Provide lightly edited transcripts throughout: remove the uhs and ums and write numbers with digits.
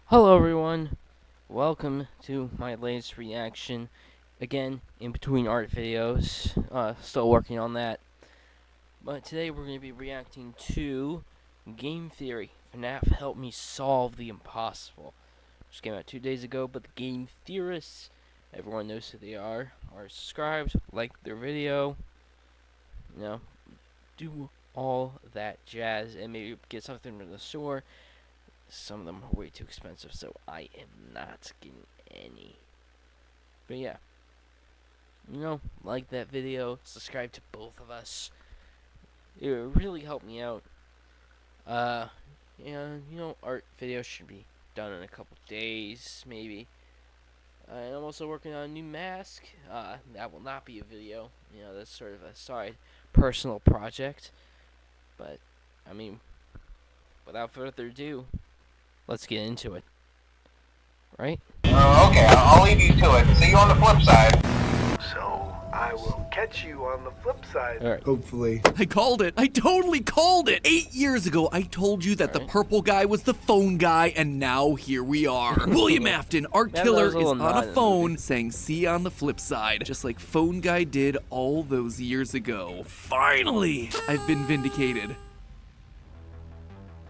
Hello everyone, welcome to my latest reaction, again, in between art videos, still working on that, but today we're going to be reacting to Game Theory, FNAF Help Me Solve the Impossible, which came out 2 days ago, but the game theorists, everyone knows who they are subscribed, like their video, do all that jazz, and maybe get something from the store. Some of them are way too expensive, so I am not getting any. But yeah, like that video, subscribe to both of us. It would really help me out. Art videos should be done in a couple days, maybe. I'm also working on a new mask. That will not be a video. That's sort of a side personal project. But, without further ado, let's get into it. Right? Okay, I'll leave you to it. See you on the flip side. So, I will catch you on the flip side. All right. Hopefully. I called it. I totally called it. 8 years ago, I told you that the purple guy was the phone guy, and now here we are. William Afton, our killer, is on a phone saying, "See you on the flip side," just like phone guy did all those years ago. Finally, I've been vindicated.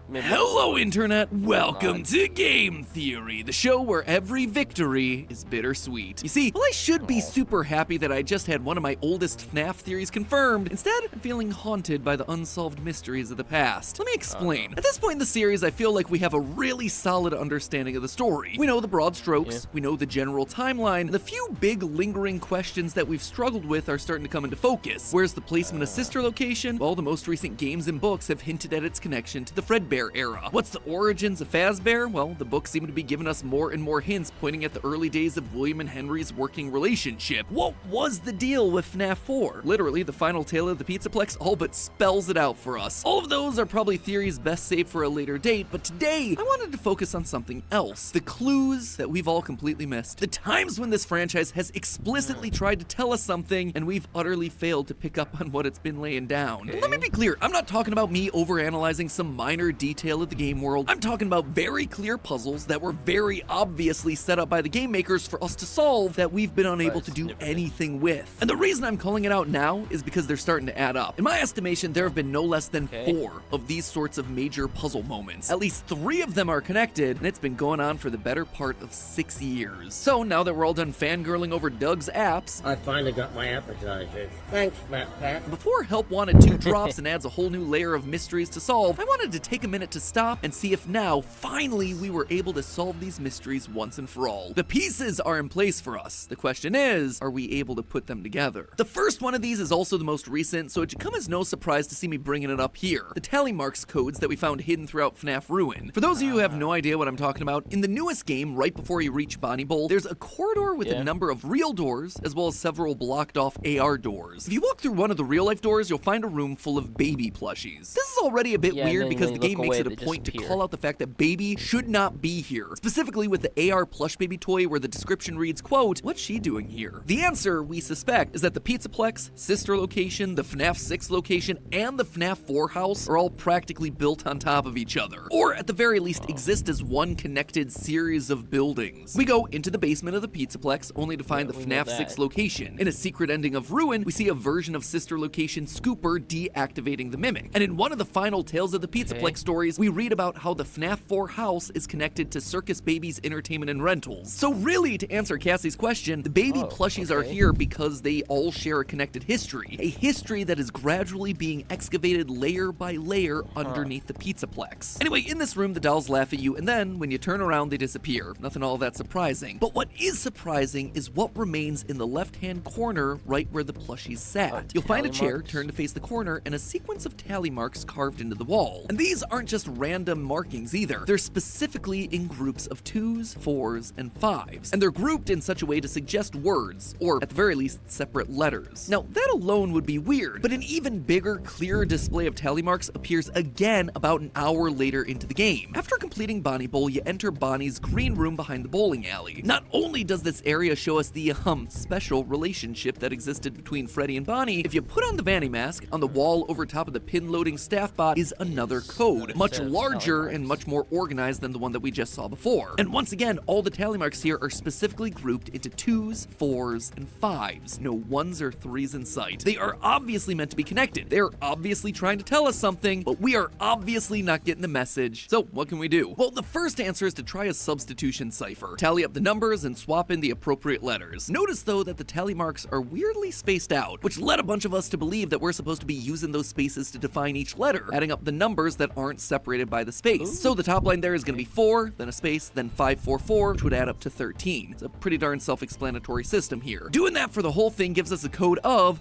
Hello, Internet! Welcome to Game Theory, the show where every victory is bittersweet. You see, while I should be super happy that I just had one of my oldest FNAF theories confirmed, instead, I'm feeling haunted by the unsolved mysteries of the past. Let me explain. At this point in the series, I feel like we have a really solid understanding of the story. We know the broad strokes, we know the general timeline, and the few big lingering questions that we've struggled with are starting to come into focus. Where's the placement of Sister Location? Well, the most recent games and books have hinted at its connection to the Fredbear era. What's the origins of Fazbear? Well, the books seem to be giving us more and more hints pointing at the early days of William and Henry's working relationship. What was the deal with FNAF 4? Literally, the final tale of the Pizzaplex all but spells it out for us. All of those are probably theories best saved for a later date, but today, I wanted to focus on something else. The clues that we've all completely missed. The times when this franchise has explicitly tried to tell us something, and we've utterly failed to pick up on what it's been laying down. And let me be clear, I'm not talking about me overanalyzing some minor detail of the game world. I'm talking about very clear puzzles that were very obviously set up by the game makers for us to solve that we've been unable to do anything with. And the reason I'm calling it out now is because they're starting to add up. In my estimation, there have been no less than 4 of these sorts of major puzzle moments. At least 3 of them are connected, and it's been going on for the better part of 6 years. So now that we're all done fangirling over Doug's apps, I finally got my appetizers. Thanks, Matt Pat. Before Help Wanted 2 drops and adds a whole new layer of mysteries to solve, I wanted to take a minute to stop and see if now, finally, we were able to solve these mysteries once and for all. The pieces are in place for us. The question is, are we able to put them together? The first one of these is also the most recent, so it should come as no surprise to see me bringing it up here. The tally marks codes that we found hidden throughout FNAF Ruin. For those of you who have no idea what I'm talking about, in the newest game, right before you reach Bonnie Bowl, there's a corridor with a number of real doors, as well as several blocked off AR doors. If you walk through one of the real life doors, you'll find a room full of baby plushies. This is already a bit weird because the game makes it a point to call out the fact that Baby should not be here. Specifically with the AR plush baby toy where the description reads, quote, "What's she doing here?" The answer, we suspect, is that the Pizzaplex, Sister Location, the FNAF 6 location, and the FNAF 4 house are all practically built on top of each other. Or at the very least exist as one connected series of buildings. We go into the basement of the Pizzaplex only to find the FNAF 6 location. In a secret ending of Ruin, we see a version of Sister Location Scooper deactivating the Mimic. And in one of the final Tales of the Pizzaplex stories, we read about how the FNAF 4 house is connected to Circus Baby's entertainment and rentals. So really, to answer Cassie's question, the baby plushies are here because they all share a connected history. A history that is gradually being excavated layer by layer underneath the Pizzaplex. Anyway, in this room, the dolls laugh at you, and then, when you turn around, they disappear. Nothing all that surprising. But what is surprising is what remains in the left-hand corner right where the plushies sat. You'll find a chair turned to face the corner and a sequence of tally marks carved into the wall. And these aren't just random markings either. They're specifically in groups of 2s, 4s, and 5s. And they're grouped in such a way to suggest words, or at the very least, separate letters. Now, that alone would be weird, but an even bigger, clearer display of tally marks appears again about an hour later into the game. After completing Bonnie Bowl, you enter Bonnie's green room behind the bowling alley. Not only does this area show us the, special relationship that existed between Freddy and Bonnie, if you put on the Vanny mask, on the wall over top of the pin-loading staff bot is another code. code, much larger and much more organized than the one that we just saw before. And once again, all the tally marks here are specifically grouped into 2s, 4s, and 5s. No 1s or 3s in sight. They are obviously meant to be connected. They're obviously trying to tell us something, but we are obviously not getting the message. So what can we do? Well, the first answer is to try a substitution cipher. Tally up the numbers and swap in the appropriate letters. Notice though that the tally marks are weirdly spaced out, which led a bunch of us to believe that we're supposed to be using those spaces to define each letter, adding up the numbers that aren't separated by the space. Ooh. So the top line there is going to be 4, then a space, then 544, which would add up to 13. It's a pretty darn self-explanatory system here. Doing that for the whole thing gives us a code of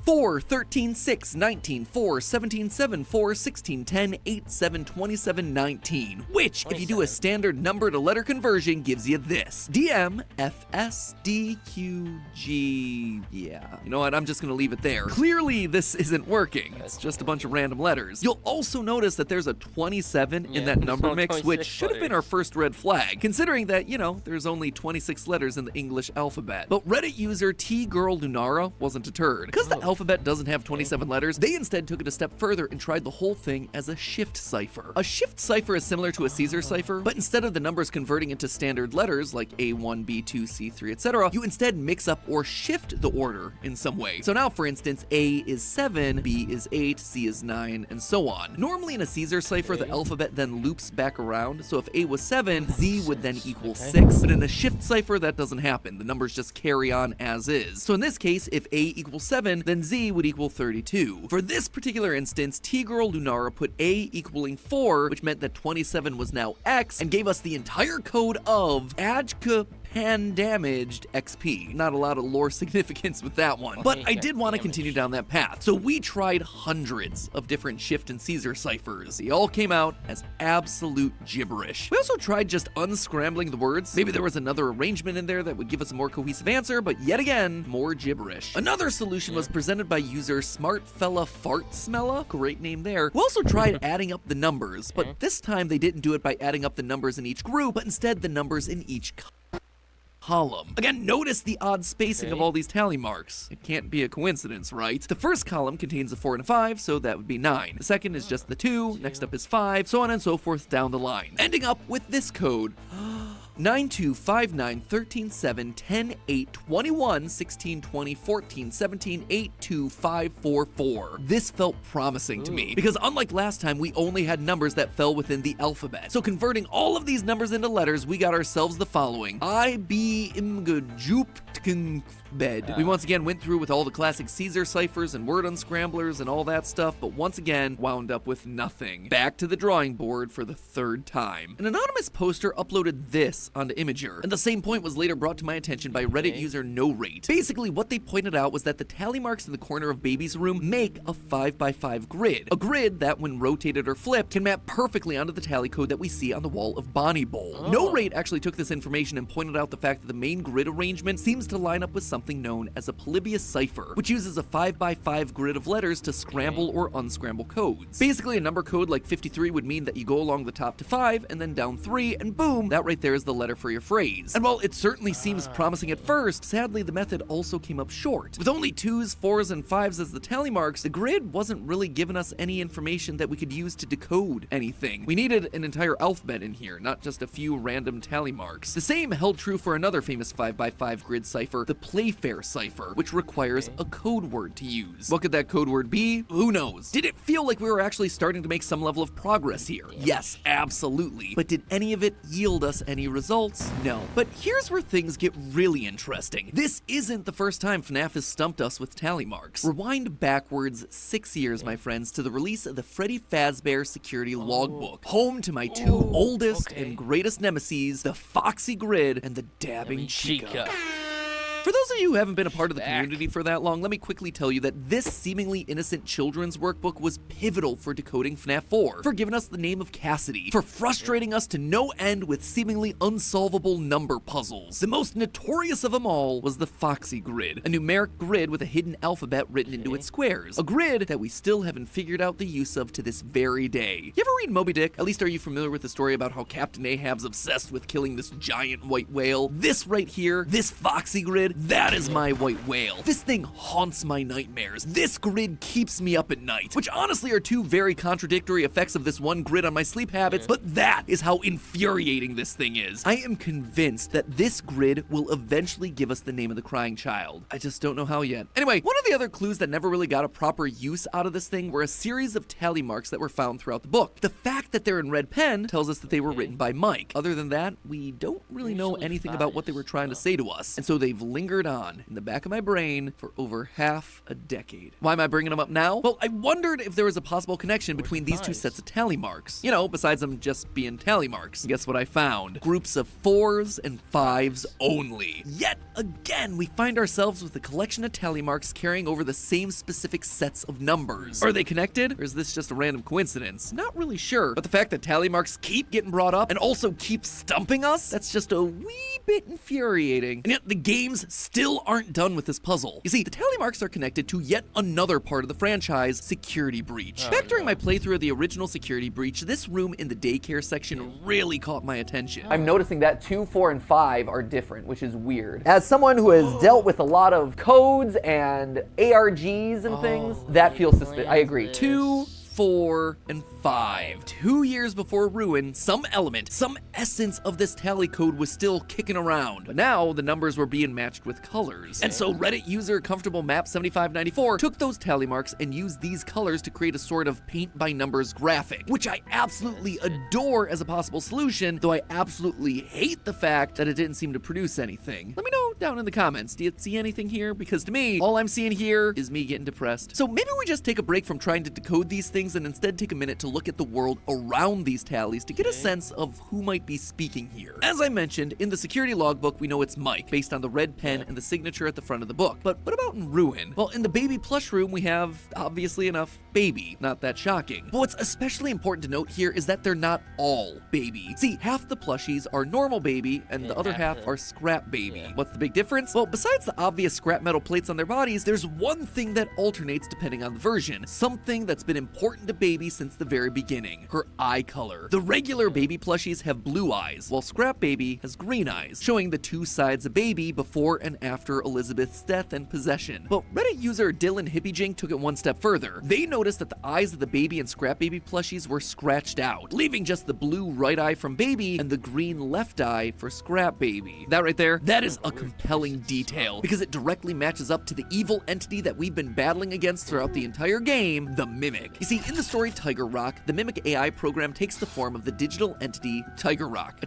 4, 13, 6, 19, 4, 17, 7, 4, 16, 10, 8, 7, 27, 19, which, if you do a standard number to letter conversion, gives you this. DM, F, S, D, Q, G, yeah. You know what, I'm just gonna leave it there. Clearly, this isn't working. It's just a bunch of random letters. You'll also notice that there's a 27 in that number mix, which should have been our first red flag, considering that, you know, there's only 26 letters in the English alphabet. But Reddit user T-Girl Lunara wasn't deterred. Because the alphabet doesn't have 27 letters, they instead took it a step further and tried the whole thing as a shift cipher. A shift cipher is similar to a Caesar cipher, but instead of the numbers converting into standard letters like A1, B2, C3, etc., you instead mix up or shift the order in some way. So now, for instance, A is 7, B is 8, C is 9, and so on. Normally in a Caesar cipher, the alphabet then loops back around, so if A was 7, Z would then equal 6, but in a shift cipher, that doesn't happen. The numbers just carry on as is. So in this case, if A equals 7, then Z would equal 32. For this particular instance, T-Girl Lunara put A equaling 4, which meant that 27 was now X, and gave us the entire code of Ajka Pan-damaged XP. Not a lot of lore significance with that one, but I did want to continue down that path. So we tried hundreds of different shift and Caesar ciphers. They all came out as absolute gibberish. We also tried just unscrambling the words. Maybe there was another arrangement in there that would give us a more cohesive answer, but yet again, more gibberish. Another solution was presented by user Smartfella Fartsmella, great name there, who also tried adding up the numbers, but this time they didn't do it by adding up the numbers in each group, but instead the numbers in each column. Again, notice the odd spacing of all these tally marks. It can't be a coincidence, right? The first column contains a 4 and a 5, so that would be 9. The second is just the 2, next up is 5, so on and so forth down the line. Ending up with this code. 9, 2, 5, 9, 13, 7, 10, 8, 21, 16, 20, 14, 17, 8, 2, 5, 4, 4. This felt promising to me, because unlike last time, we only had numbers that fell within the alphabet. So converting all of these numbers into letters, we got ourselves the following. I, B, Imgajoop, bed. We once again went through with all the classic Caesar ciphers and word unscramblers and all that stuff, but once again wound up with nothing. Back to the drawing board for the third time. An anonymous poster uploaded this onto Imager, and the same point was later brought to my attention by Reddit user NoRate. Basically, what they pointed out was that the tally marks in the corner of Baby's room make a 5x5 grid. A grid that, when rotated or flipped, can map perfectly onto the tally code that we see on the wall of Bonnie Bowl. NoRate actually took this information and pointed out the fact that the main grid arrangement seems to line up with something known as a Polybius cipher, which uses a 5x5 grid of letters to scramble or unscramble codes. Basically, a number code like 53 would mean that you go along the top to 5 and then down 3, and boom, that right there is the letter for your phrase. And while it certainly seems promising at first, sadly the method also came up short. With only 2s, 4s, and 5s as the tally marks, the grid wasn't really giving us any information that we could use to decode anything. We needed an entire alphabet in here, not just a few random tally marks. The same held true for another famous 5x5 grid cipher, the Playfair cipher, which requires a code word to use. What could that code word be? Who knows? Did it feel like we were actually starting to make some level of progress here? Yes, absolutely. But did any of it yield us any results? No. But here's where things get really interesting. This isn't the first time FNAF has stumped us with tally marks. Rewind backwards 6 years, my friends, to the release of the Freddy Fazbear Security Logbook, home to my two oldest and greatest nemeses, the Foxy Grid and the Dabbing Chica. For those of you who haven't been a part of the community for that long, let me quickly tell you that this seemingly innocent children's workbook was pivotal for decoding FNAF 4, for giving us the name of Cassidy, for frustrating us to no end with seemingly unsolvable number puzzles. The most notorious of them all was the Foxy Grid, a numeric grid with a hidden alphabet written into its squares, a grid that we still haven't figured out the use of to this very day. You ever read Moby Dick? At least are you familiar with the story about how Captain Ahab's obsessed with killing this giant white whale? This right here, this Foxy Grid, that that is my white whale. This thing haunts my nightmares. This grid keeps me up at night, which honestly are two very contradictory effects of this one grid on my sleep habits, but that is how infuriating this thing is. I am convinced that this grid will eventually give us the name of the crying child. I just don't know how yet. Anyway, one of the other clues that never really got a proper use out of this thing were a series of tally marks that were found throughout the book. The fact that they're in red pen tells us that they were written by Mike. Other than that, we don't really know anything about what they were trying to say to us, and so they've lingered on in the back of my brain for over half a decade. Why am I bringing them up now? Well, I wondered if there was a possible connection between these two sets of tally marks. You know, besides them just being tally marks. Guess what I found? Groups of 4s and 5s only. Yet again, we find ourselves with a collection of tally marks carrying over the same specific sets of numbers. Are they connected, or is this just a random coincidence? Not really sure, but the fact that tally marks keep getting brought up and also keep stumping us, that's just a wee bit infuriating. And yet the games still aren't done with this puzzle. You see, the tally marks are connected to yet another part of the franchise, Security Breach. Back during my playthrough of the original Security Breach, this room in the daycare section really caught my attention. I'm noticing that 2, 4, and 5 are different, which is weird. As someone who has dealt with a lot of codes and ARGs and things, that feels suspicious. I agree. 2, 4, and 5. 2 years before Ruin, some element, some essence of this tally code was still kicking around. But now the numbers were being matched with colors. And so Reddit user Comfortable Map 7594 took those tally marks and used these colors to create a sort of paint by numbers graphic, which I absolutely adore as a possible solution, though I absolutely hate the fact that it didn't seem to produce anything. Let me know down in the comments, do you see anything here? Because to me, all I'm seeing here is me getting depressed. So maybe we just take a break from trying to decode these things and instead take a minute to look at the world around these tallies to get a sense of who might be speaking here. As I mentioned, in the security logbook, we know it's Mike, based on the red pen and the signature at the front of the book. But what about in Ruin? Well, in the baby plush room, we have, obviously enough, baby. Not that shocking. But what's especially important to note here is that they're not all baby. See, half the plushies are normal baby, and the other half are scrap baby. What's the big difference? Well, besides the obvious scrap metal plates on their bodies, there's one thing that alternates depending on the version. Something that's been important to baby since the very beginning. Her eye color. The regular baby plushies have blue eyes, while scrap baby has green eyes, showing the two sides of baby before and after Elizabeth's death and possession. But Reddit user Dylan Hippyjink took it one step further. They noticed that the eyes of the baby and scrap baby plushies were scratched out, leaving just the blue right eye from baby and the green left eye for scrap baby. That right there, that is a compelling detail, because it directly matches up to the evil entity that we've been battling against throughout the entire game, the Mimic. You see, in the story Tiger Rock, the Mimic AI program takes the form of the digital entity Tiger Rock, a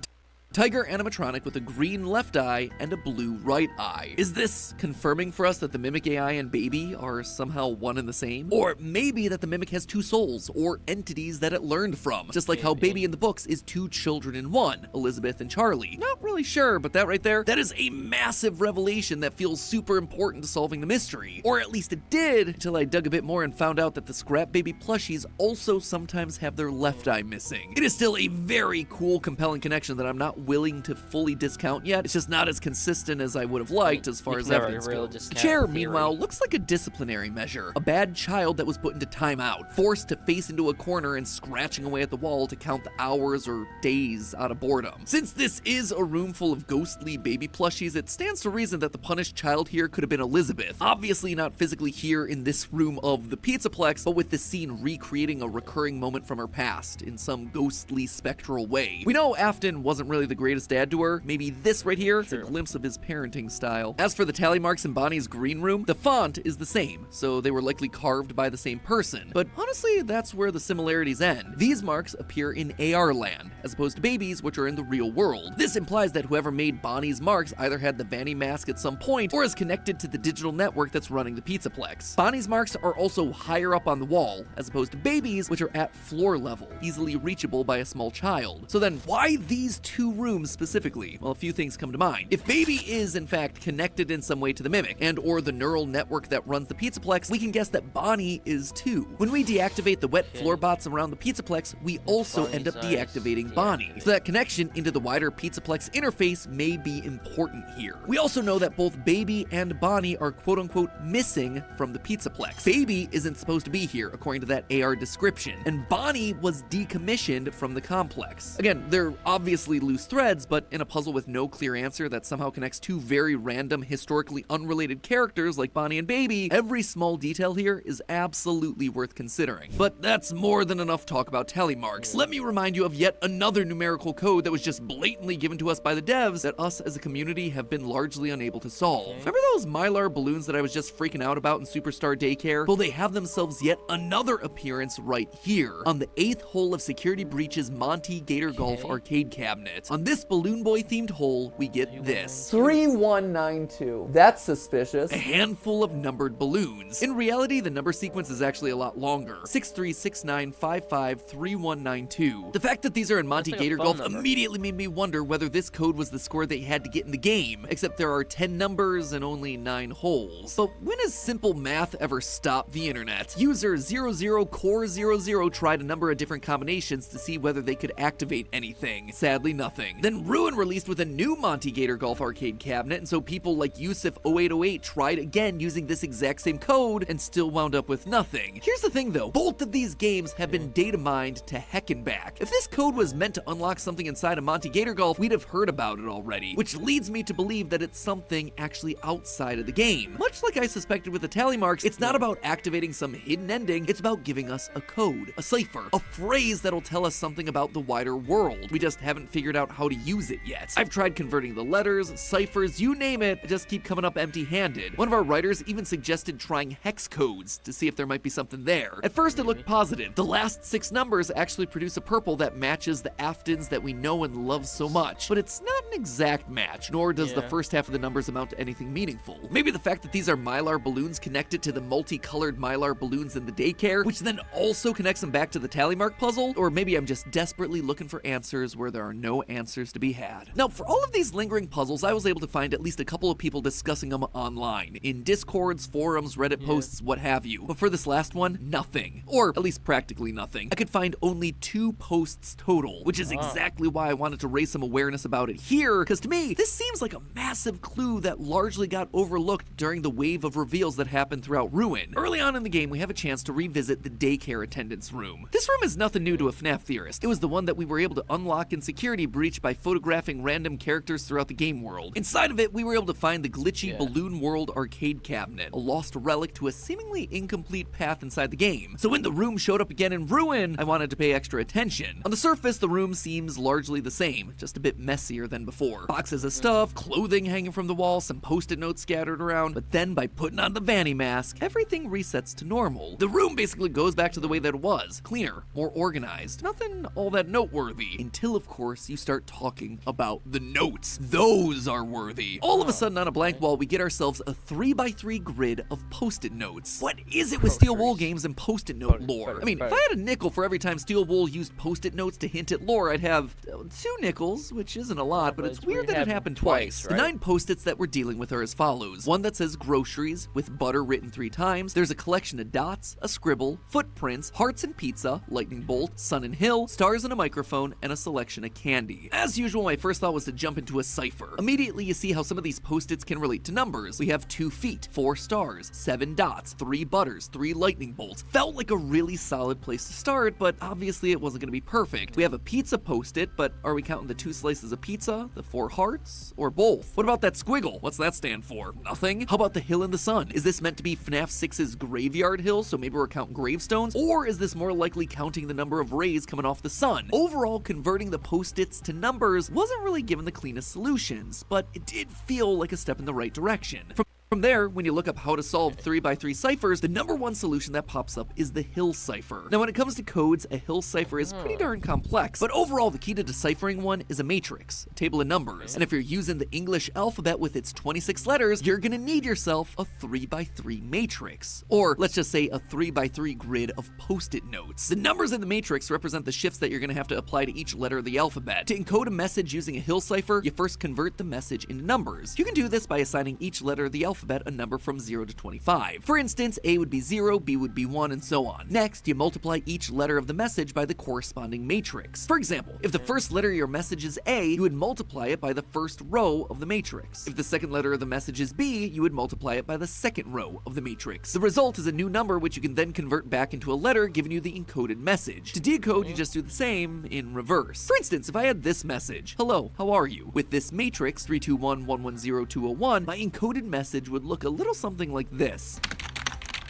tiger animatronic with a green left eye and a blue right eye. Is this confirming for us that the Mimic AI and Baby are somehow one and the same? Or maybe that the Mimic has two souls, or entities that it learned from, just like how Baby in the books is two children in one, Elizabeth and Charlie. Not really sure, but that right there, that is a massive revelation that feels super important to solving the mystery. Or at least it did, until I dug a bit more and found out that the scrap baby plushies also sometimes have their left eye missing. It is still a very cool, compelling connection that I'm not willing to fully discount yet. It's just not as consistent as I would have liked as far as evidence goes. The chair, meanwhile, looks like a disciplinary measure. A bad child that was put into timeout, forced to face into a corner and scratching away at the wall to count the hours or days out of boredom. Since this is a room full of ghostly baby plushies, it stands to reason that the punished child here could have been Elizabeth. Obviously not physically here in this room of the Pizzaplex, but with the scene recreating a recurring moment from her past in some ghostly, spectral way. We know Afton wasn't really the greatest dad to her. Maybe this right here is a glimpse of his parenting style. As for the tally marks in Bonnie's green room, the font is the same, so they were likely carved by the same person. But honestly, that's where the similarities end. These marks appear in AR land, as opposed to Baby's, which are in the real world. This implies that whoever made Bonnie's marks either had the Vanny mask at some point, or is connected to the digital network that's running the Pizzaplex. Bonnie's marks are also higher up on the wall, as opposed to Baby's, which are at floor level, easily reachable by a small child. So then, why these two rooms specifically? Well, a few things come to mind. If Baby is, in fact, connected in some way to the Mimic, and or the neural network that runs the Pizzaplex, we can guess that Bonnie is too. When we deactivate the wet floor bots around the Pizzaplex, we also end up deactivating Bonnie. So that connection into the wider Pizzaplex interface may be important here. We also know that both Baby and Bonnie are quote-unquote missing from the Pizzaplex. Baby isn't supposed to be here, according to that AR description, and Bonnie was decommissioned from the complex. Again, they're obviously loose threads, but in a puzzle with no clear answer that somehow connects two very random, historically unrelated characters like Bonnie and Baby, every small detail here is absolutely worth considering. But that's more than enough talk about tally marks. Let me remind you of yet another numerical code that was just blatantly given to us by the devs that us as a community have been largely unable to solve. Remember those Mylar balloons that I was just freaking out about in Superstar Daycare? Well, they have themselves yet another appearance right here, on the 8th hole of Security Breach's Monty Gator Golf arcade cabinet. On this Balloon Boy themed hole, we get this. 3192. That's suspicious. A handful of numbered balloons. In reality, the number sequence is actually a lot longer. 6369553192. The fact that these are in Monty like a Gator phone Golf number. immediately made me wonder whether this code was the score they had to get in the game, except there are 10 numbers and only 9 holes. But when has simple math ever stopped the internet? User 00core00 tried a number of different combinations to see whether they could activate anything. Sadly, nothing. Then Ruin released with a new Monty Gator Golf arcade cabinet, and so people like Yusuf0808 tried again using this exact same code and still wound up with nothing. Here's the thing though, both of these games have been data mined to heck and back. If this code was meant to unlock something inside of Monty Gator Golf, we'd have heard about it already, which leads me to believe that it's something actually outside of the game. Much like I suspected with the tally marks, it's not about activating some hidden ending, it's about giving us a code, a cipher, a phrase that'll tell us something about the wider world. We just haven't figured out how to use it yet. I've tried converting the letters, ciphers, you name it, I just keep coming up empty-handed. One of our writers even suggested trying hex codes to see if there might be something there. At first it looked positive. The last 6 numbers actually produce a purple that matches the Aftons that we know and love so much, but it's not an exact match, nor does the first half of the numbers amount to anything meaningful. Maybe the fact that these are Mylar balloons connected to the multicolored Mylar balloons in the daycare, which then also connects them back to the tally mark puzzle, or maybe I'm just desperately looking for answers where there are no answers to be had. Now, for all of these lingering puzzles, I was able to find at least a couple of people discussing them online, in Discords, forums, Reddit posts, what have you. But for this last one, nothing. Or at least practically nothing. I could find only 2 posts total, which is exactly why I wanted to raise some awareness about it here, because to me, this seems like a massive clue that largely got overlooked during the wave of reveals that happened throughout Ruin. Early on in the game, we have a chance to revisit the Daycare Attendance room. This room is nothing new to a FNAF theorist. It was the one that we were able to unlock in Security Breach by photographing random characters throughout the game world. Inside of it, we were able to find the glitchy Balloon World arcade cabinet, a lost relic to a seemingly incomplete path inside the game. So when the room showed up again in Ruin, I wanted to pay extra attention. On the surface, the room seems largely the same, just a bit messier than before. Boxes of stuff, clothing hanging from the wall, some Postit Notes scattered around, but then by putting on the Vanny mask, everything resets to normal. The room basically goes back to the way that it was, cleaner, more organized, nothing all that noteworthy, until of course you start talking about the notes. Those are worthy. All of a sudden on a blank wall, we get ourselves a 3x3 grid of Postit Notes. What is it with Steel Wool games and Postit Note lore? I mean, if I had a nickel for every time Steel Wool used Postit Notes to hint at lore, I'd have 2 nickels, which isn't a lot, but it's weird that it happened twice. Right? The 9 Post-its that we're dealing with are as follows. One that says groceries, with butter written 3 times. There's a collection of dots, a scribble, footprints, hearts and pizza, lightning bolt, sun and hill, stars and a microphone, and a selection of candy. As usual, my first thought was to jump into a cipher. Immediately, you see how some of these Post-its can relate to numbers. We have 2 feet, 4 stars, 7 dots, 3 butters, 3 lightning bolts. Felt like a really solid place to start, but obviously it wasn't going to be perfect. We have a pizza Post-it, but are we counting the 2 slices of pizza, the 4 hearts, or both? What about that squiggle? What's that stand for? Nothing? How about the hill in the sun? Is this meant to be FNAF 6's graveyard hill, so maybe we're counting gravestones? Or is this more likely counting the number of rays coming off the sun? Overall, converting the Post-its to numbers wasn't really given the cleanest solutions, but it did feel like a step in the right direction. From there, when you look up how to solve 3x3 ciphers, the number 1 solution that pops up is the hill cipher. Now, when it comes to codes, a hill cipher is pretty darn complex, but overall, the key to deciphering one is a matrix, a table of numbers. And if you're using the English alphabet with its 26 letters, you're gonna need yourself a 3x3 matrix. Or, let's just say a 3x3 grid of Post-it notes. The numbers in the matrix represent the shifts that you're gonna have to apply to each letter of the alphabet. To encode a message using a hill cipher, you first convert the message into numbers. You can do this by assigning each letter of the alphabet alphabet a number from 0 to 25. For instance, A would be 0, B would be 1, and so on. Next, you multiply each letter of the message by the corresponding matrix. For example, if the first letter of your message is A, you would multiply it by the first row of the matrix. If the second letter of the message is B, you would multiply it by the second row of the matrix. The result is a new number which you can then convert back into a letter, giving you the encoded message. To decode, you just do the same in reverse. For instance, if I had this message, "Hello, how are you?" With this matrix, 321110201, my encoded message would look a little something like this.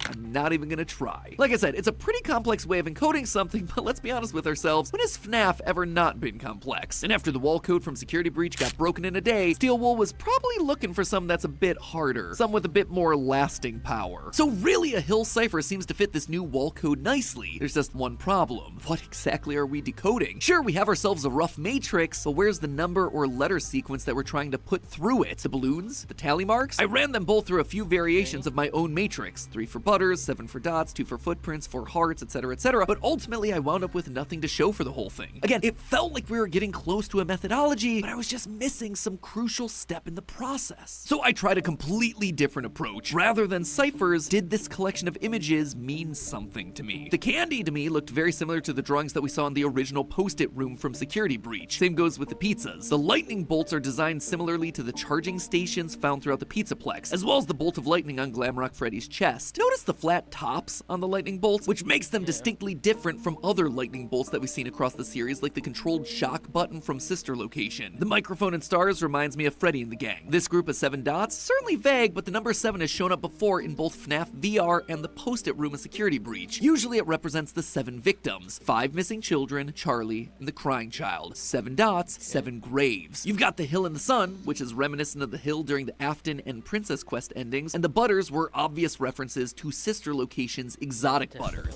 I'm not even gonna try. Like I said, it's a pretty complex way of encoding something, but let's be honest with ourselves, when has FNAF ever not been complex? And after the wall code from Security Breach got broken in a day, Steel Wool was probably looking for something that's a bit harder, some with a bit more lasting power. So really, a Hill Cipher seems to fit this new wall code nicely. There's just one problem. What exactly are we decoding? Sure, we have ourselves a rough matrix, but where's the number or letter sequence that we're trying to put through it? The balloons? The tally marks? I ran them both through a few variations of my own matrix. 3 for butters, 7 for dots, 2 for footprints, 4 hearts, etc., but ultimately I wound up with nothing to show for the whole thing. Again, it felt like we were getting close to a methodology, but I was just missing some crucial step in the process. So I tried a completely different approach. Rather than ciphers, did this collection of images mean something to me? The candy to me looked very similar to the drawings that we saw in the original Post-it room from Security Breach. Same goes with the pizzas. The lightning bolts are designed similarly to the charging stations found throughout the Pizzaplex, as well as the bolt of lightning on Glamrock Freddy's chest. Notice the flat tops on the lightning bolts, which makes them distinctly different from other lightning bolts that we've seen across the series, like the controlled shock button from Sister Location. The microphone and stars reminds me of Freddy and the gang. This group of 7 dots, certainly vague, but the number 7 has shown up before in both FNAF VR and the Post-it room of Security Breach. Usually it represents the 7 victims: 5 missing children, Charlie, and the crying child. 7 dots, 7 graves. You've got the hill and the sun, which is reminiscent of the hill during the Afton and Princess Quest endings, and the butters were obvious references to Sister Location's exotic butter.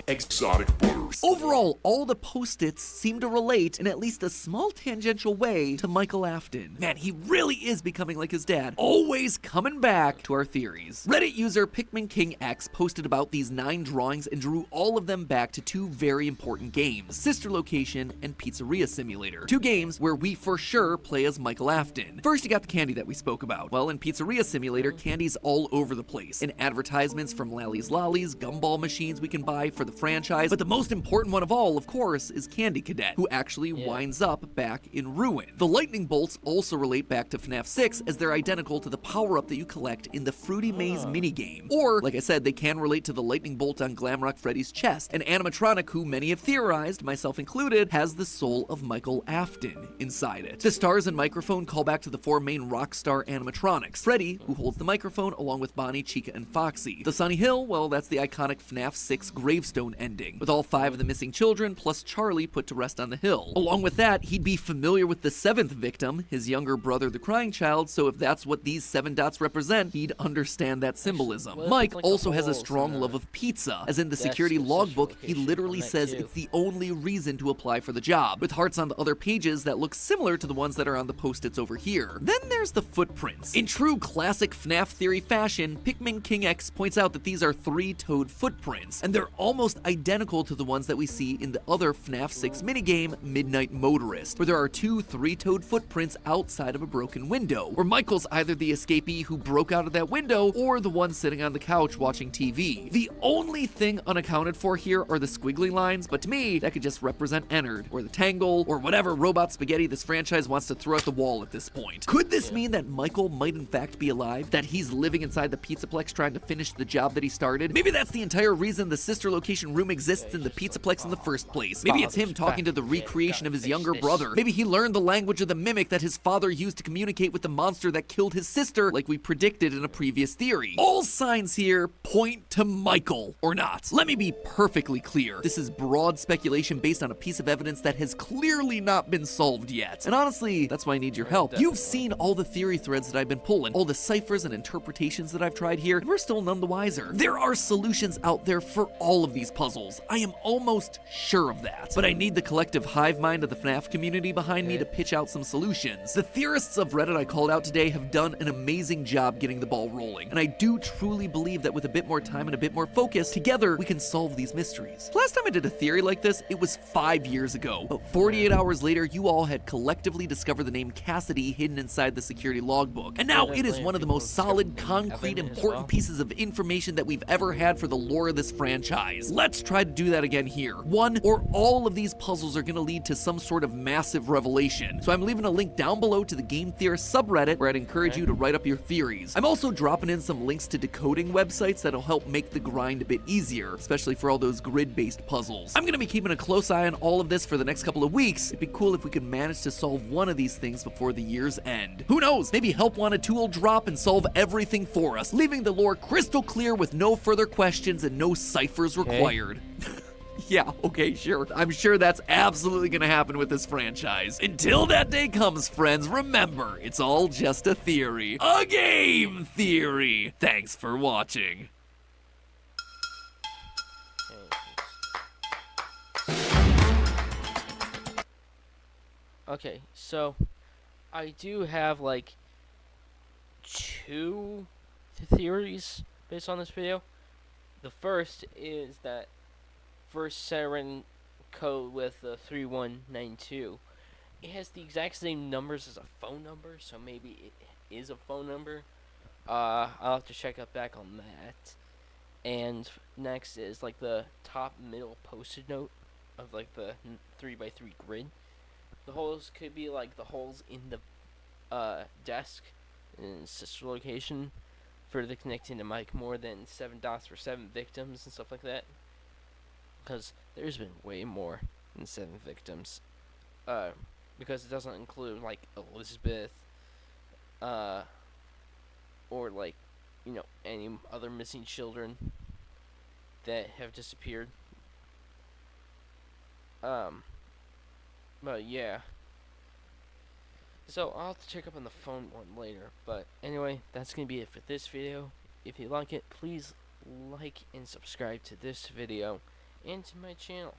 Exotic butters. Overall, all the Post-its seem to relate in at least a small tangential way to Michael Afton. Man, he really is becoming like his dad, always coming back to our theories. Reddit user Pikmin King X posted about these 9 drawings and drew all of them back to 2 very important games: Sister Location and Pizzeria Simulator. 2 games where we for sure play as Michael Afton. First, you got the candy that we spoke about. Well, in Pizzeria Simulator, candy's all over the place. In advertisements from Lally's Lollies, gumball machines we can buy for the franchise, but the most important one of all, of course, is Candy Cadet, who actually winds up back in ruin. The lightning bolts also relate back to FNAF 6, as they're identical to the power-up that you collect in the Fruity Maze minigame. Or, like I said, they can relate to the lightning bolt on Glamrock Freddy's chest, an animatronic who many have theorized, myself included, has the soul of Michael Afton inside it. The stars and microphone call back to the 4 main Rockstar animatronics: Freddy, who holds the microphone, along with Bonnie, Chica, and Foxy. The Sunny Hill, well, that's the iconic FNAF 6 gravestone ending, with all 5 of the missing children plus Charlie put to rest on the hill. Along with that, he'd be familiar with the 7th victim, his younger brother, the crying child, so if that's what these 7 dots represent, he'd understand that symbolism. Mike also has a strong love of pizza, as in the security logbook, he literally says it's the only reason to apply for the job, with hearts on the other pages that look similar to the ones that are on the Post-its over here. Then there's the footprints. In true classic FNAF theory fashion, Pikmin King X points out that these are 3-toed footprints, and they're almost identical to the ones that we see in the other FNAF 6 minigame, Midnight Motorist, where there are 2 3-toed footprints outside of a broken window, where Michael's either the escapee who broke out of that window or the one sitting on the couch watching TV. The only thing unaccounted for here are the squiggly lines, but to me, that could just represent Ennard, or the Tangle, or whatever robot spaghetti this franchise wants to throw at the wall at this point. Could this mean that Michael might in fact be alive? That he's living inside the Pizzaplex trying to finish the job that he started? Maybe that's the entire reason the Sister Location room exists in the Pizzaplex in the first place. Maybe it's him talking to the recreation of his younger brother. Maybe he learned the language of the mimic that his father used to communicate with the monster that killed his sister, like we predicted in a previous theory. All signs here point to Michael, or not. Let me be perfectly clear. This is broad speculation based on a piece of evidence that has clearly not been solved yet. And honestly, that's why I need your help. You've seen all the theory threads that I've been pulling, all the ciphers and interpretations that I've tried here, and we're still none the wiser. There are solutions out there for all of these these puzzles. I am almost sure of that. But I need the collective hive mind of the FNAF community behind me to pitch out some solutions. The theorists of Reddit I called out today have done an amazing job getting the ball rolling, and I do truly believe that with a bit more time and a bit more focus, together we can solve these mysteries. Last time I did a theory like this, it was 5 years ago. But 48 hours later, you all had collectively discovered the name Cassidy hidden inside the security logbook. And now it is one of the most solid, concrete, important pieces of information that we've ever had for the lore of this franchise. Let's try to do that again here. One or all of these puzzles are going to lead to some sort of massive revelation. So I'm leaving a link down below to the Game Theorist subreddit where I'd encourage you to write up your theories. I'm also dropping in some links to decoding websites that'll help make the grind a bit easier, especially for all those grid-based puzzles. I'm going to be keeping a close eye on all of this for the next couple of weeks. It'd be cool if we could manage to solve one of these things before the year's end. Who knows? Maybe Help Wanted 2 will drop and solve everything for us, leaving the lore crystal clear with no further questions and no ciphers required. Yeah, okay, sure. I'm sure that's absolutely gonna happen with this franchise. Until that day comes, friends, remember, it's all just a theory. A game theory! Thanks for watching. Okay, so I do have like 2 theories based on this video. The first is that first Siren code with the 3192, it has the exact same numbers as a phone number, so maybe it is a phone number. I'll have to check up back on that. And next is like the top middle Postit note of like the 3x3 grid. The holes could be like the holes in the desk and sister location for the connecting to mic, more than 7 dots for 7 victims and stuff like that. Because there's been way more than 7 victims. Because it doesn't include like Elizabeth, or like, you know, any other missing children that have disappeared. But yeah. So I'll have to check up on the phone one later. But anyway, that's gonna be it for this video. If you like it, please like and subscribe to this video and to my channel.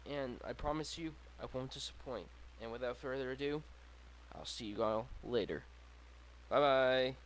And I promise you, I won't disappoint. And without further ado, I'll see you all later. Bye bye.